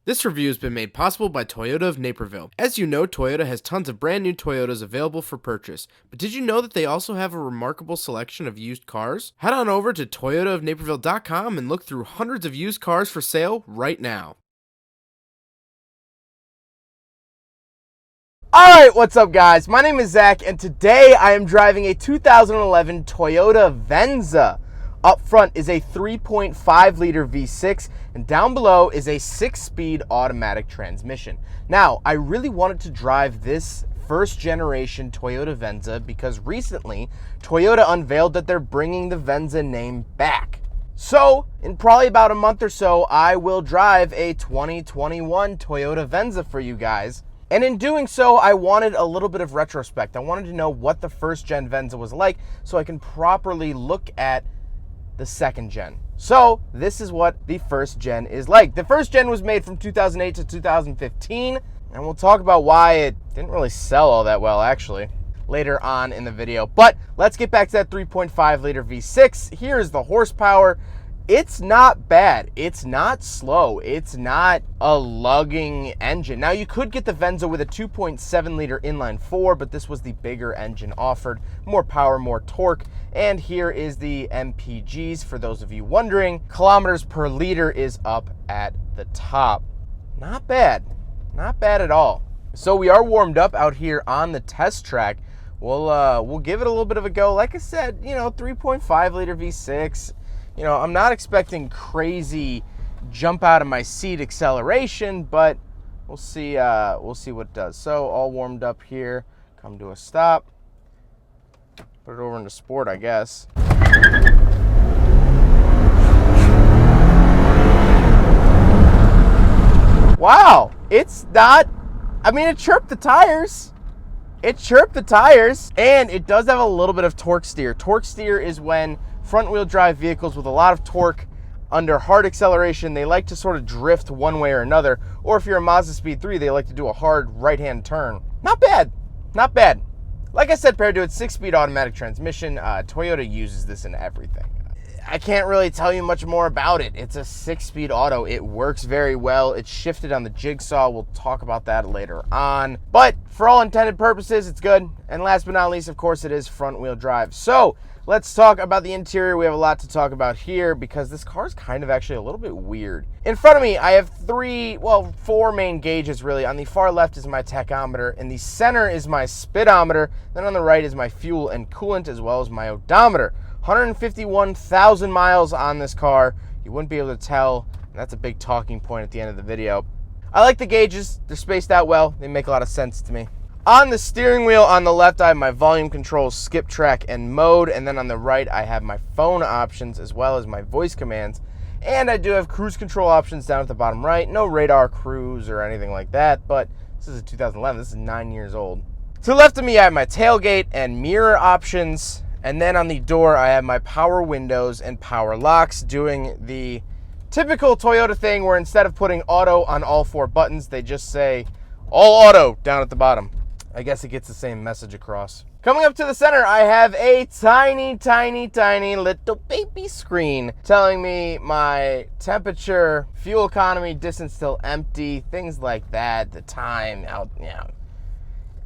This review has been made possible by Toyota of Naperville. As you know, Toyota has tons of brand new Toyotas available for purchase, but did you know that they also have a remarkable selection of used cars? Head on over to toyotaofnaperville.com and look through hundreds of used cars for sale right now. Alright, what's up guys? My name is Zach and today I am driving a 2011 Toyota Venza. Up front is a 3.5 liter V6 and down below is a 6-speed automatic transmission. Now, I really wanted to drive this first generation Toyota Venza because recently Toyota unveiled that they're bringing the Venza name back. So, in probably about a month or so, I will drive a 2021 Toyota Venza for you guys. And in doing so, I wanted a little bit of retrospect. I wanted to know what the first gen Venza was like so I can properly look at the second gen. So this is what the first gen is like. The first gen was made from 2008 to 2015, and we'll talk about why it didn't really sell all that well actually later on in the video. But let's get back to that 3.5 liter V6. Here's the horsepower. It's not bad. It's not slow. It's not a lugging engine. Now, you could get the Venza with a 2.7 liter inline 4, but this was the bigger engine offered. More power, more torque. And here is the MPGs for those of you wondering. Kilometers per liter is up at the top. Not bad. Not bad at all. So we are warmed up out here on the test track. We'll give it a little bit of a go. Like I said, 3.5 liter V6. I'm not expecting crazy jump out of my seat acceleration, but we'll see what it does. So all warmed up here, come to a stop. Put it over into sport, I guess. Wow, it's not, it chirped the tires. It chirped the tires, and it does have a little bit of torque steer. Torque steer is when front-wheel drive vehicles with a lot of torque under hard acceleration, they like to sort of drift one way or another. Or if you're a Mazda Speed 3, they like to do a hard right-hand turn. Not bad. Not bad. Like I said, paired to its 6-speed automatic transmission, Toyota uses this in everything. I can't really tell you much more about it. It's a 6-speed auto. It works very well. It's shifted on the jigsaw. We'll talk about that later on. But for all intended purposes, it's good. And last but not least, of course, it is front-wheel drive. So let's talk about the interior. We have a lot to talk about here because this car is kind of actually a little bit weird. In front of me, I have four main gauges really. On the far left is my tachometer. In the center is my speedometer. Then on the right is my fuel and coolant as well as my odometer. 151,000 miles on this car. You wouldn't be able to tell. And that's a big talking point at the end of the video. I like the gauges. They're spaced out well. They make a lot of sense to me. On the steering wheel on the left, I have my volume controls, skip track, and mode. And then on the right, I have my phone options as well as my voice commands. And I do have cruise control options down at the bottom right. No radar cruise or anything like that, but this is a 2011. This is 9 years old. To the left of me, I have my tailgate and mirror options. And then on the door, I have my power windows and power locks, doing the typical Toyota thing where instead of putting auto on all 4 buttons, they just say all auto down at the bottom. I guess it gets the same message across. Coming up to the center, I have a tiny, tiny, tiny little baby screen telling me my temperature, fuel economy, distance till empty, things like that, the time,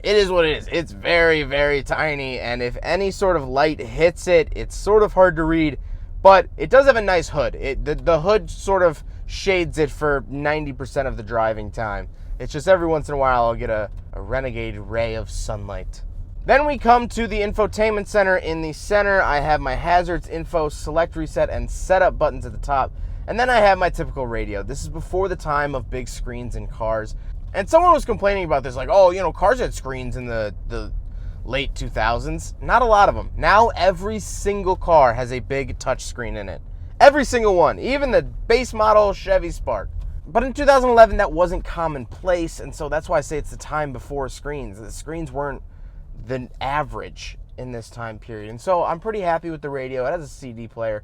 It is what it is. It's very, very tiny, and if any sort of light hits it, it's sort of hard to read, but it does have a nice hood. The hood sort of shades it for 90% of the driving time. It's just every once in a while I'll get a renegade ray of sunlight. Then we come to the Infotainment Center. In the center, I have my hazards, info, select, reset, and setup buttons at the top. And then I have my typical radio. This is before the time of big screens in cars. And someone was complaining about this, like, cars had screens in the late 2000s. Not a lot of them. Now every single car has a big touch screen in it. Every single one. Even the base model Chevy Spark. But in 2011, that wasn't commonplace, and so that's why I say it's the time before screens. The screens weren't the average in this time period. And so I'm pretty happy with the radio. It has a CD player.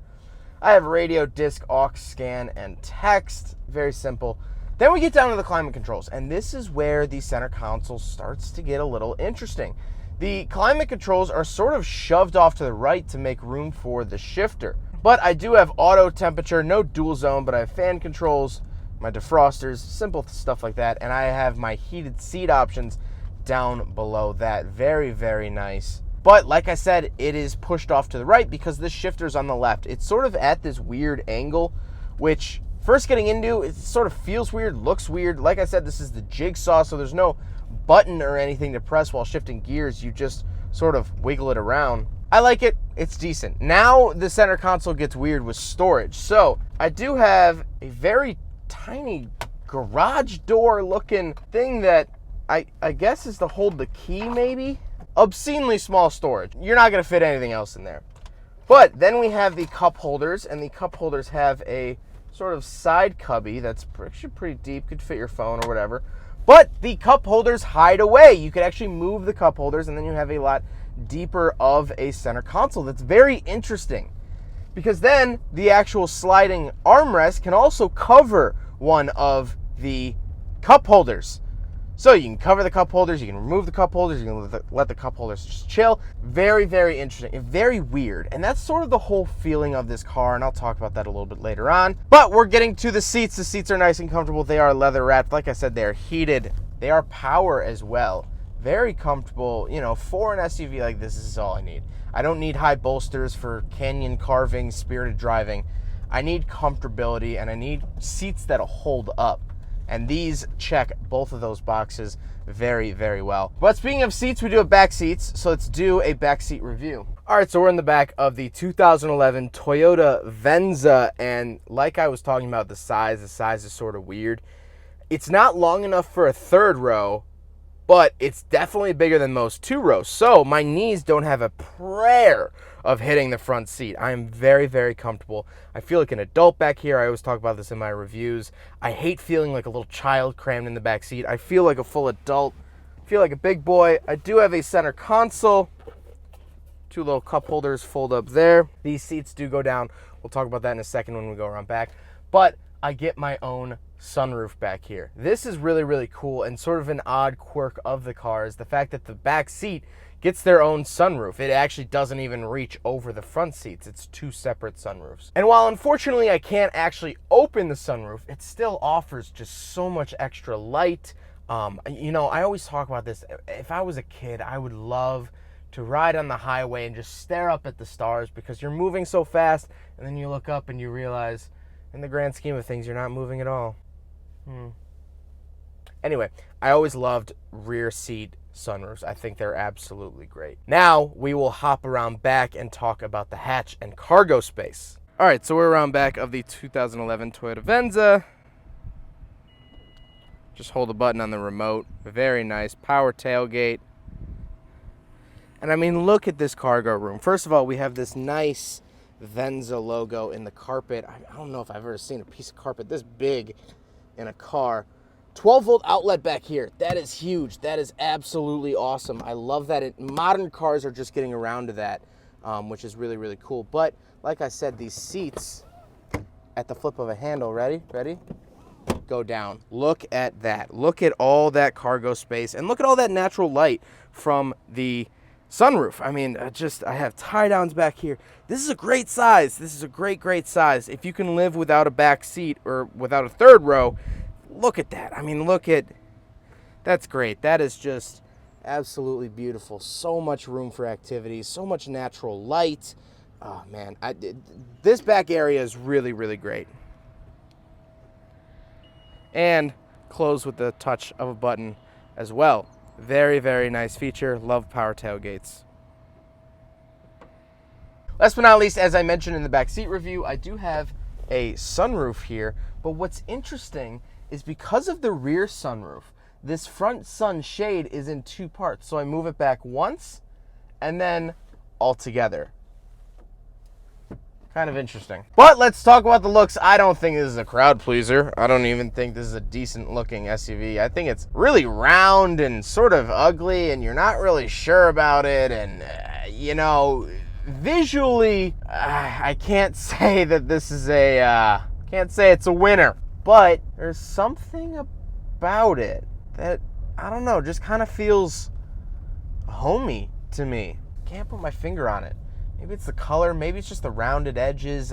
I have radio, disc, aux, scan, and text. Very simple. Then we get down to the climate controls, and this is where the center console starts to get a little interesting. The climate controls are sort of shoved off to the right to make room for the shifter. But I do have auto temperature, no dual zone, but I have fan controls, my defrosters, simple stuff like that. And I have my heated seat options down below that. Very, very nice. But like I said, it is pushed off to the right because this shifter's on the left. It's sort of at this weird angle, which first getting into, it sort of feels weird, looks weird. Like I said, this is the Jigsaw, so there's no button or anything to press while shifting gears. You just sort of wiggle it around. I like it. It's decent. Now the center console gets weird with storage. So I do have a very tiny garage door looking thing that I guess is to hold the key maybe. Obscenely small storage. You're not going to fit anything else in there. But then we have the cup holders, and the cup holders have a sort of side cubby that's actually pretty deep, could fit your phone or whatever. But the cup holders hide away. You could actually move the cup holders, and then you have a lot deeper of a center console. That's very interesting, because then the actual sliding armrest can also cover one of the cup holders. So you can cover the cup holders, you can remove the cup holders, you can let the cup holders just chill. Very, very interesting and very weird. And that's sort of the whole feeling of this car, and I'll talk about that a little bit later on. But we're getting to the seats. The seats are nice and comfortable. They are leather wrapped. Like I said, they are heated. They are power as well. Very comfortable. You know, for an SUV like this is all I need. I don't need high bolsters for canyon carving, spirited driving. I need comfortability, and I need seats that'll hold up. And these check both of those boxes very, very well. But speaking of seats, we do have back seats, so let's do a back seat review. All right, so we're in the back of the 2011 Toyota Venza, and like I was talking about, the size is sort of weird. It's not long enough for a third row, but it's definitely bigger than most two rows. So my knees don't have a prayer of hitting the front seat. I am very, very comfortable. I feel like an adult back here. I always talk about this in my reviews. I hate feeling like a little child crammed in the back seat. I feel like a full adult. I feel like a big boy. I do have a center console. Two little cup holders fold up there. These seats do go down. We'll talk about that in a second when we go around back. But I get my own sunroof back here. This is really, really cool, and sort of an odd quirk of the car is the fact that the back seat gets their own sunroof. It actually doesn't even reach over the front seats. It's two separate sunroofs. And while unfortunately I can't actually open the sunroof, it still offers just so much extra light. You know, I always talk about this. If I was a kid, I would love to ride on the highway and just stare up at the stars, because you're moving so fast, and then you look up and you realize, in the grand scheme of things, you're not moving at all. Anyway, I always loved rear seat sunroofs. I think they're absolutely great. Now we will hop around back and talk about the hatch and cargo space. All right, so we're around back of the 2011 Toyota Venza. Just hold a button on the remote. Very nice power tailgate. And I mean, look at this cargo room. First of all, we have this nice Venza logo in the carpet. I don't know if I've ever seen a piece of carpet this big in a car. 12-volt outlet back here. That is huge. That is absolutely awesome. I love that. Modern cars are just getting around to that, which is really, really cool. But like I said, these seats at the flip of a handle, ready? Go down. Look at that. Look at all that cargo space, and look at all that natural light from the sunroof. I mean, I have tie downs back here. This is a great size. This is a great size. If you can live without a back seat or without a third row, look at that. I mean, that's great. That is just absolutely beautiful. So much room for activities, so much natural light. Oh man, this back area is really, really great. And close with the touch of a button as well. Very, very nice feature. Love power tailgates. Last but not least, as I mentioned in the back seat review, I do have a sunroof here. But what's interesting is because of the rear sunroof, this front sunshade is in two parts. So I move it back once and then all together. Kind of interesting. But let's talk about the looks. I don't think this is a crowd pleaser. I don't even think this is a decent looking SUV. I think it's really round and sort of ugly, and you're not really sure about it. And, you know, visually, I can't say that this is can't say it's a winner. But there's something about it that, I don't know, just kind of feels homey to me. Can't put my finger on it. Maybe it's the color, maybe it's just the rounded edges.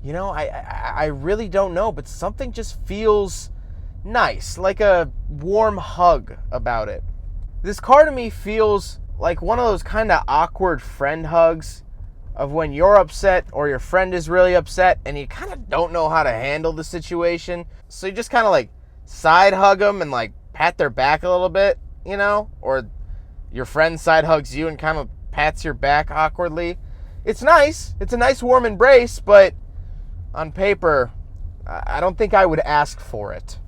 You know, I really don't know, but something just feels nice, like a warm hug about it. This car to me feels like one of those kind of awkward friend hugs of when you're upset or your friend is really upset and you kind of don't know how to handle the situation. So you just kind of like side hug them and like pat their back a little bit, you know, or your friend side hugs you and kind of pats your back awkwardly. It's nice. It's a nice warm embrace, but on paper, I don't think I would ask for it.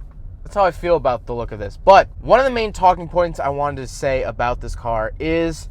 That's how I feel about the look of this. But one of the main talking points I wanted to say about this car is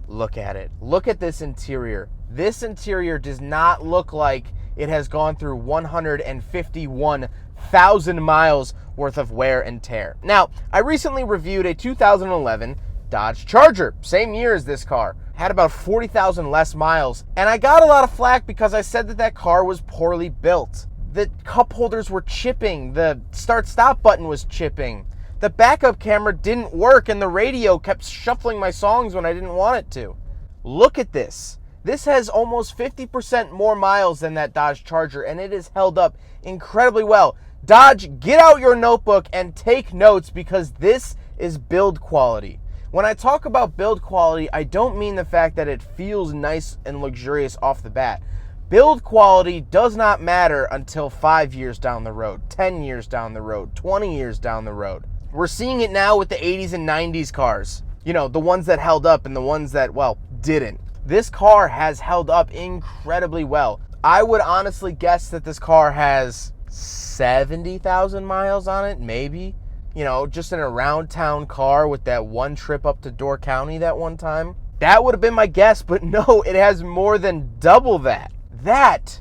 look at it. Look at this interior. This interior does not look like it has gone through 151,000 miles worth of wear and tear. Now, I recently reviewed a 2011 Dodge Charger, same year as this car. Had about 40,000 less miles, and I got a lot of flack because I said that car was poorly built. The cup holders were chipping, the start-stop button was chipping, the backup camera didn't work, and the radio kept shuffling my songs when I didn't want it to. Look at this. This has almost 50% more miles than that Dodge Charger, and it is held up incredibly well. Dodge, get out your notebook and take notes because this is build quality. When I talk about build quality, I don't mean the fact that it feels nice and luxurious off the bat. Build quality does not matter until 5 years down the road, 10 years down the road, 20 years down the road. We're seeing it now with the 80s and 90s cars. You know, the ones that held up and the ones that, well, didn't. This car has held up incredibly well. I would honestly guess that this car has 70,000 miles on it, maybe. You know, just an around town car with that one trip up to Door County that one time. That would have been my guess, but no, it has more than double that. That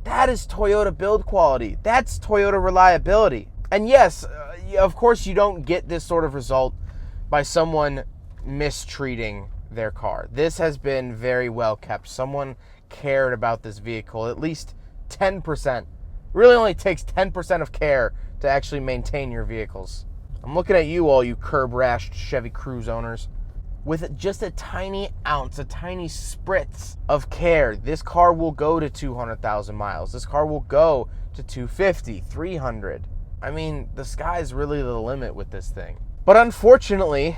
is Toyota build quality. That's Toyota reliability. And yes, of course you don't get this sort of result by someone mistreating their car. This has been very well kept. Someone cared about this vehicle, at least 10%. It really only takes 10% of care to actually maintain your vehicles. I'm looking at you, all you curb-rashed Chevy Cruze owners. With just a tiny ounce, a tiny spritz of care, this car will go to 200,000 miles. This car will go to 250, 300. I mean, the sky's really the limit with this thing. But unfortunately,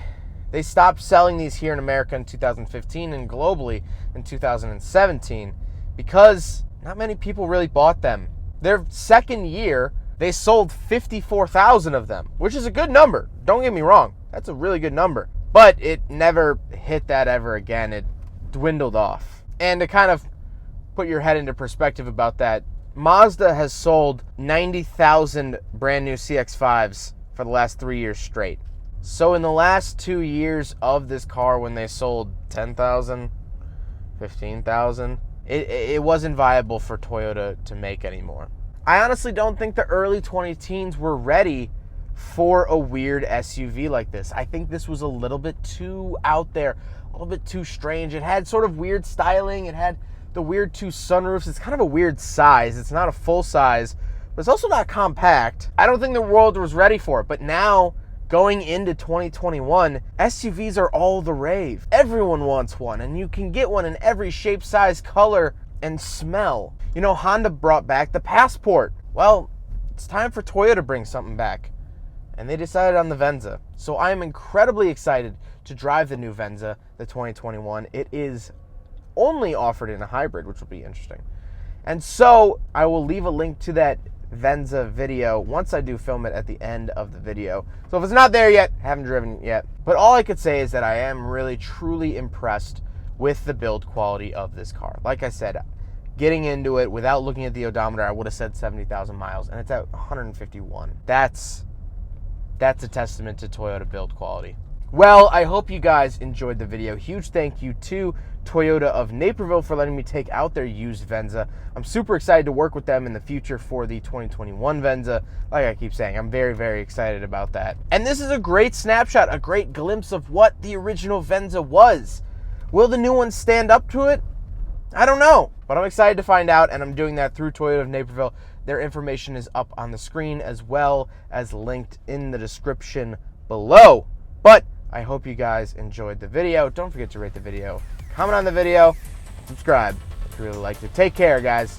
they stopped selling these here in America in 2015 and globally in 2017 because not many people really bought them. Their second year, they sold 54,000 of them, which is a good number. Don't get me wrong. That's a really good number. But it never hit that ever again. It dwindled off. And to kind of put your head into perspective about that, Mazda has sold 90,000 brand new CX-5s for the last 3 years straight. So in the last 2 years of this car, when they sold 10,000, 15,000, it wasn't viable for Toyota to make anymore. I honestly don't think the early 2010s were ready for a weird SUV like this. I think this was a little bit too out there, a little bit too strange. It had sort of weird styling. It had the weird two sunroofs. It's kind of a weird size. It's not a full size, but it's also not compact. I don't think the world was ready for it, but now going into 2021, SUVs are all the rave. Everyone wants one, and you can get one in every shape, size, color, and smell. You know, Honda brought back the Passport. Well, it's time for Toyota to bring something back. And they decided on the Venza. So I am incredibly excited to drive the new Venza, the 2021. It is only offered in a hybrid, which will be interesting. And so I will leave a link to that Venza video once I do film it at the end of the video. So if it's not there yet, haven't driven it yet. But all I could say is that I am really, truly impressed with the build quality of this car. Like I said, getting into it without looking at the odometer, I would have said 70,000 miles, and it's at 151. That's a testament to Toyota build quality. Well, I hope you guys enjoyed the video. Huge thank you to Toyota of Naperville for letting me take out their used Venza. I'm super excited to work with them in the future for the 2021 Venza. Like I keep saying, I'm very, very excited about that. And this is a great snapshot, a great glimpse of what the original Venza was. Will the new one stand up to it? I don't know, but I'm excited to find out, and I'm doing that through Toyota of Naperville. Their information is up on the screen as well as linked in the description below. But I hope you guys enjoyed the video. Don't forget to rate the video, comment on the video, subscribe if you really liked it. Take care, guys.